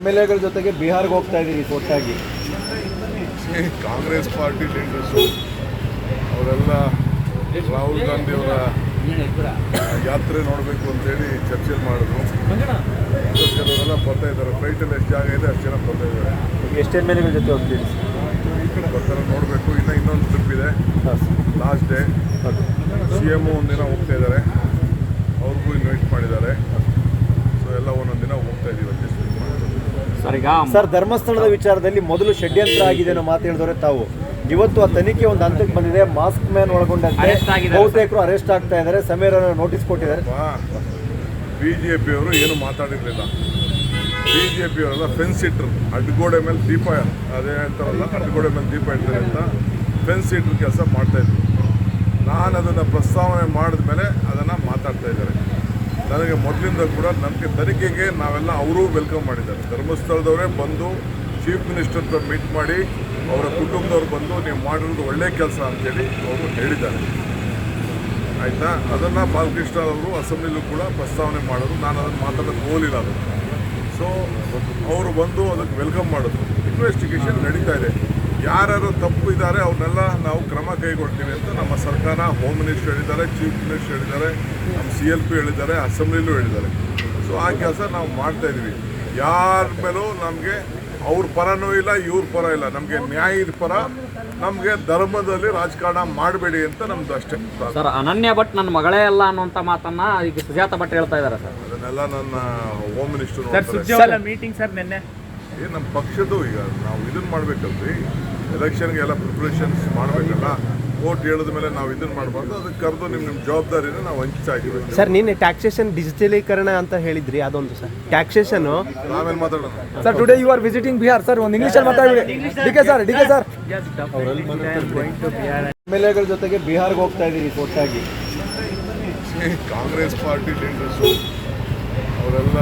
ಎಮ್ಎಲ್ಎಗಳ ಜೊತೆಗೆ ಬಿಹಾರ್ಗೆ ಹೋಗ್ತಾ ಇದ್ದೀರಿ ಒಟ್ಟಾಗಿ. ಕಾಂಗ್ರೆಸ್ ಪಾರ್ಟಿ ಲೀಡರ್ಸು ಅವರೆಲ್ಲ ರಾಹುಲ್ ಗಾಂಧಿ ಅವರ ಯಾತ್ರೆ ನೋಡಬೇಕು ಅಂತೇಳಿ ಚರ್ಚೆ ಮಾಡಿದ್ರು. ಕೆಲವರೆಲ್ಲ ಬರ್ತಾ ಇದ್ದಾರೆ. ಫ್ಲೈಟಲ್ಲಿ ಎಷ್ಟು ಜಾಗ ಇದೆ ಅಷ್ಟು ಜನ ಬರ್ತಾ ಇದ್ದಾರೆ. ಎಷ್ಟು ಎಮ್ಎಲ್ಎಗಳ ಜೊತೆ ಹೋಗ್ತೀರಿ? ಈ ಕಡೆ ಬರ್ತಾರೆ ನೋಡಬೇಕು. ಇನ್ನೊಂದು ಟ್ರಿಪ್ ಇದೆ, ಲಾಸ್ಟ್ ಡೇ. CM ಒಂದಿನ ಹೋಗ್ತಾ ಇದ್ದಾರೆ, ಅವ್ರಿಗೂ ಇನ್ವೈಟ್ ಮಾಡಿದ್ದಾರೆ. ಸೊ ಎಲ್ಲ ಒಂದೊಂದು ದಿನ ಹೋಗ್ತಾ ಇದ್ದೀವಿ. ಸರ್, ಧರ್ಮಸ್ಥಳದ ವಿಚಾರದಲ್ಲಿ ಮೊದಲು ಷಡ್ಯಂತ್ರ ಆಗಿದೆ ಅನ್ನೋ ಮಾತು ಹೇಳಿದವರೆ ತಾವು. ಇವತ್ತು ಆ ತನಿಖೆ ಒಂದು ಹಂತಕ್ಕೆ ಬಂದಿದೆ. ಮಾಸ್ಕ್ ಮ್ಯಾನ್ ಒಳಗೊಂಡಂತೆ ಬಹುತೇಕರು ಅರೆಸ್ಟ್ ಆಗ್ತಾ ಇದ್ದಾರೆ. ಸಮೀರ್ ನೋಟಿಸ್ ಕೊಟ್ಟಿದ್ದಾರೆ. BJP ಅವರು ಏನು ಮಾತಾಡಿರಲಿಲ್ಲ. BJP ಅವರೆಲ್ಲ ಫೆನ್ಸ್ ಇಟ್ಟರು. ಅಡ್ಗೋಡೆ ಮೇಲೆ ದೀಪ, ಅದೇ ಹೇಳ್ತಾರಲ್ಲ, ಅಡ್ಗೋಡೆ ಮೇಲೆ ದೀಪ ಇಡ್ತಾರೆ ಅಂತ ಫೆನ್ಸ್ ಇಟ್ಟರು ಕೆಲಸ ಮಾಡ್ತಾಯಿದ್ರು. ನಾನು ಅದನ್ನು ಪ್ರಸ್ತಾವನೆ ಮಾಡಿದ ಮೇಲೆ ಅದನ್ನು ಮಾತಾಡ್ತಾ ಇದ್ದಾರೆ. ನನಗೆ ಮೊದಲಿಂದ ಕೂಡ ನನಗೆ ತನಿಖೆಗೆ ನಾವೆಲ್ಲ ಅವರೂ ವೆಲ್ಕಮ್ ಮಾಡಿದ್ದಾರೆ. ಧರ್ಮಸ್ಥಳದವರೇ ಬಂದು ಚೀಫ್ ಮಿನಿಸ್ಟರ್ ಹತ್ರ ಮೀಟ್ ಮಾಡಿ ಅವರ ಕುಟುಂಬದವ್ರು ಬಂದು ನೀವು ಮಾಡಿರೋದು ಒಳ್ಳೆಯ ಕೆಲಸ ಅಂತೇಳಿ ಅವರು ಹೇಳಿದ್ದಾರೆ. ಆಯಿತಾ? ಅದನ್ನು ಬಾಲಕೃಷ್ಣ ಅವರು ಅಸೆಂಬ್ಲಿಲೂ ಕೂಡ ಪ್ರಸ್ತಾವನೆ ಮಾಡೋದು. ನಾನು ಅದನ್ನು ಮಾತಾಡೋಕ್ಕೆ ಹೋಗಲಿಲ್ಲ. ಅದು ಸೊ ಅವರು ಬಂದು ಅದಕ್ಕೆ ವೆಲ್ಕಮ್ ಮಾಡೋದು. ಇನ್ವೆಸ್ಟಿಗೇಷನ್ ನಡೀತಾ ಇದೆ. ಯಾರ್ಯಾರು ತಪ್ಪು ಇದ್ದಾರೆ ಅವ್ರನ್ನೆಲ್ಲ ನಾವು ಕ್ರಮ ಕೈಗೊಳ್ತೀವಿ ಅಂತ ನಮ್ಮ ಸರ್ಕಾರ, ಹೋಮ್ ಮಿನಿಸ್ಟರ್ ಹೇಳಿದ್ದಾರೆ, ಚೀಫ್ ಮಿನಿಸ್ಟರ್ ಹೇಳಿದ್ದಾರೆ, ನಮ್ಮ CLP ಹೇಳಿದ್ದಾರೆ, ಅಸೆಂಬ್ಲಿಲೂ ಹೇಳಿದ್ದಾರೆ. ಸೊ ಆ ಕೆಲಸ ನಾವು ಮಾಡ್ತಾಯಿದ್ವಿ. ಯಾರ ಮೇಲೂ ನಮಗೆ ಅವ್ರ ಪರನೂ ಇಲ್ಲ, ಇವ್ರ ಪರ ಇಲ್ಲ. ನಮಗೆ ನ್ಯಾಯದ ಪರ, ನಮಗೆ ಧರ್ಮದಲ್ಲಿ ರಾಜಕಾರಣ ಮಾಡಬೇಡಿ ಅಂತ ನಮ್ದು ಅಷ್ಟೇ. ಸರ್, ಅನನ್ಯ ಭಟ್ ನನ್ನ ಮಗಳೇ ಅಲ್ಲ ಅನ್ನುವಂಥ ಮಾತನ್ನ ಈಗ ಸುಜಾತ ಭಟ್ ಹೇಳ್ತಾ ಇದ್ದಾರೆ ಸರ್. ಅದನ್ನೆಲ್ಲ ನನ್ನ ಹೋಮ್ ಮಿನಿಸ್ಟರ್ ಮೀಟಿಂಗ್ ಸರ್ ನಿನ್ನೆ ನಮ್ಮ ಪಕ್ಷದ್ದು ಈಗ ನಾವು ಇದನ್ನು ಮಾಡಬೇಕಲ್ರಿ. ಎಲೆಕ್ಷನ್ಗೆ ಎಲ್ಲ ಪ್ರಿಪ್ರೇಷನ್ಸ್ ಮಾಡಬೇಕಲ್ಲ. ಕೋರ್ಟ್ ಹೇಳಿದ ಮೇಲೆ ನಾವು ಇದನ್ನು ಮಾಡಬಾರ್ದು. ಅದಕ್ಕೆ ಕರೆದು ನಿಮ್ಮ ಜವಾಬ್ದಾರಿನ ನಾವು ಹಂಚ್ತಾ ಇದ್ದೀವಿ. ಸರ್, ನಿನ್ನೆ ಟ್ಯಾಕ್ಸೇಷನ್ ಡಿಜಿಟಲೀಕರಣ ಅಂತ ಹೇಳಿದ್ರಿ, ಅದೊಂದು ಸರ್ ಟ್ಯಾಕ್ಸೇಷನ್ ಆಮೇಲೆ ಮಾತಾಡೋಣ. Sir, today you are visiting Bihar. Sir, ಒಂದು ಇಂಗ್ಲೀಷಲ್ಲಿ ಮಾತಾಡಿ. ಡಿಕೆ ಸರ್ ಎಮ್ಎಲ್ಎಗಳ ಜೊತೆಗೆ ಬಿಹಾರ್ಗೆ ಹೋಗ್ತಾ ಇದ್ದೀರಿ ಒಟ್ಟಾಗಿ. ಕಾಂಗ್ರೆಸ್ ಪಾರ್ಟಿ ಲೀಡರ್ಸು ಅವರೆಲ್ಲ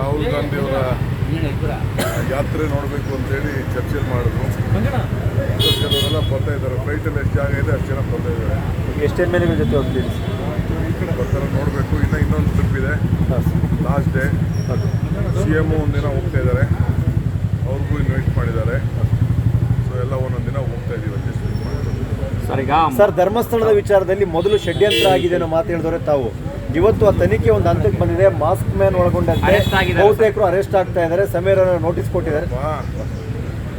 ರಾಹುಲ್ ಗಾಂಧಿ ಅವರ ಯಾತ್ರೆ ನೋಡಬೇಕು ಅಂತೇಳಿ ಚರ್ಚೆ ಮಾಡಿದ್ರು. ಕೆಲವರೆಲ್ಲ ಬರ್ತಾ ಇದ್ದಾರೆ. ಫ್ಲೈಟಲ್ಲಿ ಎಷ್ಟು ಜಾಗ ಇದೆ ಅಷ್ಟು ಜನ ಬರ್ತಾ ಇದ್ದಾರೆ. ಎಷ್ಟು ಎಮ್ಎಲ್ಎಗಳ ಜೊತೆ ಹೋಗ್ತೀರಿ? ಈ ಕಡೆ ಬರ್ತಾರೆ ನೋಡಬೇಕು. ಇನ್ನೊಂದು ಟ್ರಿಪ್ ಇದೆ, ಲಾಸ್ಟ್ ಡೇ. CM ಒಂದಿನ ಹೋಗ್ತಾ ಇದ್ದಾರೆ, ಅವ್ರಿಗೂ ಇನ್ವೈಟ್ ಮಾಡಿದ್ದಾರೆ. ಸೊ ಎಲ್ಲ ಒಂದೊಂದು ದಿನ ಹೋಗ್ತಾ ಇದ್ದೀವಿ. ಸರ್, ಧರ್ಮಸ್ಥಳದ ವಿಚಾರದಲ್ಲಿ ಮೊದಲು ಷಡ್ಯಂತ್ರ ಆಗಿದೆ ಅನ್ನೋ ಮಾತು ಹೇಳಿದವರೆ ತಾವು. ಇವತ್ತು ಆ ತನಿಖೆ ಒಂದು ಹಂತಕ್ಕೆ ಬಂದಿದೆ. ಮಾಸ್ಕ್ ಮ್ಯಾನ್ ಒಳಗೊಂಡಂತೆ ಬಹುತೇಕರು ಅರೆಸ್ಟ್ ಆಗ್ತಾ ಇದ್ದಾರೆ. ಸಮೀರ್ ನೋಟಿಸ್ ಕೊಟ್ಟಿದ್ದಾರೆ.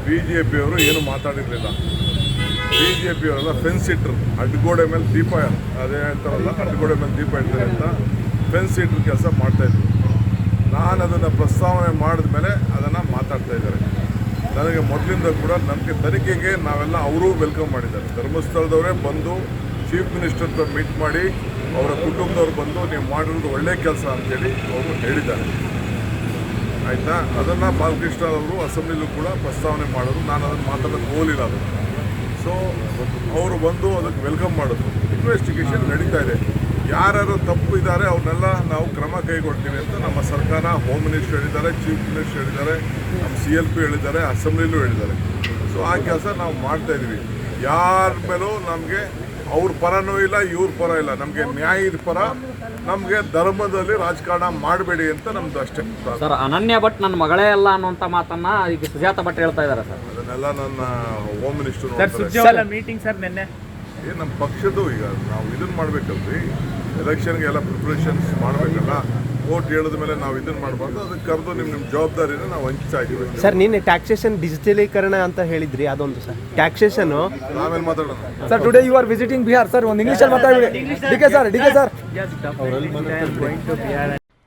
BJP ಅವರು ಏನು ಮಾತಾಡಿರಲಿಲ್ಲ. BJP ಅವರೆಲ್ಲ ಫೆನ್ಸ್ ಇಟ್ಟರು. ಅಡ್ಗೋಡೆ ಮೇಲೆ ದೀಪ, ಅದೇ ಹೇಳ್ತಾರಲ್ಲ, ಅಡ್ಗೋಡೆ ಮೇಲೆ ದೀಪ ಇಡ್ತಾರೆ ಅಂತ ಫೆನ್ಸ್ ಇಟ್ಟರು ಕೆಲಸ ಮಾಡ್ತಾಯಿದ್ರು. ನಾನು ಅದನ್ನು ಪ್ರಸ್ತಾವನೆ ಮಾಡಿದ ಮೇಲೆ ಅದನ್ನು ಮಾತಾಡ್ತಾ ಇದ್ದಾರೆ. ನನಗೆ ಮೊದಲಿಂದ ಕೂಡ ನನಗೆ ತನಿಖೆಗೆ ನಾವೆಲ್ಲ ಅವರೂ ವೆಲ್ಕಮ್ ಮಾಡಿದ್ದಾರೆ. ಧರ್ಮಸ್ಥಳದವರೇ ಬಂದು ಚೀಫ್ ಮಿನಿಸ್ಟರ್ ಹತ್ರ ಮೀಟ್ ಮಾಡಿ ಅವರ ಕುಟುಂಬದವ್ರು ಬಂದು ನೀವು ಮಾಡಿರೋದು ಒಳ್ಳೆಯ ಕೆಲಸ ಅಂತೇಳಿ ಅವರು ಹೇಳಿದ್ದಾರೆ. ಆಯಿತಾ? ಅದನ್ನು ಬಾಲಕೃಷ್ಣ ಅವರು ಅಸೆಂಬ್ಲಿಲೂ ಕೂಡ ಪ್ರಸ್ತಾವನೆ ಮಾಡೋದು. ನಾನು ಅದನ್ನು ಮಾತಾಡೋಕ್ಕೆ ಹೋಗಲಿಲ್ಲ. ಅದು ಸೊ ಅವರು ಬಂದು ಅದಕ್ಕೆ ವೆಲ್ಕಮ್ ಮಾಡೋದು. ಇನ್ವೆಸ್ಟಿಗೇಷನ್ ನಡೀತಾ ಇದೆ. ಯಾರ್ಯಾರು ತಪ್ಪು ಇದ್ದಾರೆ ಅವ್ರನ್ನೆಲ್ಲ ನಾವು ಕ್ರಮ ಕೈಗೊಳ್ತೀವಿ ಅಂತ ನಮ್ಮ ಸರ್ಕಾರ, ಹೋಮ್ ಮಿನಿಸ್ಟರ್ ಹೇಳಿದ್ದಾರೆ, ಚೀಫ್ ಮಿನಿಸ್ಟರ್ ಹೇಳಿದ್ದಾರೆ, ನಮ್ಮ CLP ಹೇಳಿದ್ದಾರೆ, ಅಸೆಂಬ್ಲಿಲೂ ಹೇಳಿದ್ದಾರೆ. ಸೊ ಆ ಕೆಲಸ ನಾವು ಮಾಡ್ತಾಯಿದ್ವಿ. ಯಾರ ಮೇಲೂ ನಮಗೆ ಅವ್ರ ಪರನೂ ಇಲ್ಲ, ಇವ್ರ ಪರ ಇಲ್ಲ. ನಮಗೆ ನ್ಯಾಯದ ಪರ, ನಮಗೆ ಧರ್ಮದಲ್ಲಿ ರಾಜಕಾರಣ ಮಾಡಬೇಡಿ ಅಂತ ನಮ್ದು ಅಷ್ಟೇ. ಸರ್, ಅನನ್ಯ ಭಟ್ ನನ್ನ ಮಗಳೇ ಅಲ್ಲ ಅನ್ನುವಂಥ ಮಾತನ್ನ ಈಗ ಸುಜಾತ ಭಟ್ ಹೇಳ್ತಾ ಇದ್ದಾರೆ ಸರ್. ಅದನ್ನೆಲ್ಲ ನನ್ನ ಹೋಮ್ ಮಿನಿಸ್ಟರ್ ಮೀಟಿಂಗ್ ಸರ್ ನಿನ್ನೆ ನಮ್ಮ ಪಕ್ಷದ್ದು ಈಗ ನಾವು ಇದನ್ನು ಮಾಡಬೇಕಲ್ರಿ. ಎಲೆಕ್ಷನ್ಗೆ ಎಲ್ಲ ಪ್ರಿಪ್ರೇಷನ್ಸ್ ಮಾಡಬೇಕಲ್ಲ. ಕೋರ್ಟ್ ಹೇಳಿದ ಮೇಲೆ ನಾವು ಇದನ್ನು ಮಾಡಬಾರ್ದು. ಅದಕ್ಕೆ ಕರೆದು ನಿಮ್ಮ ಜವಾಬ್ದಾರಿನ ನಾವು ಹಂಚ್ತಾ ಇದ್ದೀವಿ. ಸರ್, ನಿನ್ನೆ ಟ್ಯಾಕ್ಸೇಷನ್ ಡಿಜಿಟಲೀಕರಣ ಅಂತ ಹೇಳಿದ್ರಿ, ಅದೊಂದು ಸರ್ ಟ್ಯಾಕ್ಸೇಷನ್ ಆಮೇಲೆ ಮಾತಾಡೋಣ. Sir, today you are visiting Bihar. Sir, ಒಂದು ಇಂಗ್ಲೀಷಲ್ಲಿ ಮಾತಾಡಿ. ಡಿಕೆ ಸರ್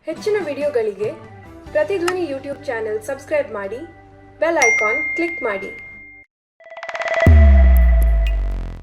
ಹೆಚ್ಚಿನ ವಿಡಿಯೋಗಳಿಗೆ ಪ್ರತಿಧ್ವನಿ ಯೂಟ್ಯೂಬ್ ಚಾನೆಲ್ ಸಬ್ಸ್ಕ್ರೈಬ್ ಮಾಡಿ, ಬೆಲ್ ಐಕಾನ್ ಕ್ಲಿಕ್ ಮಾಡಿ.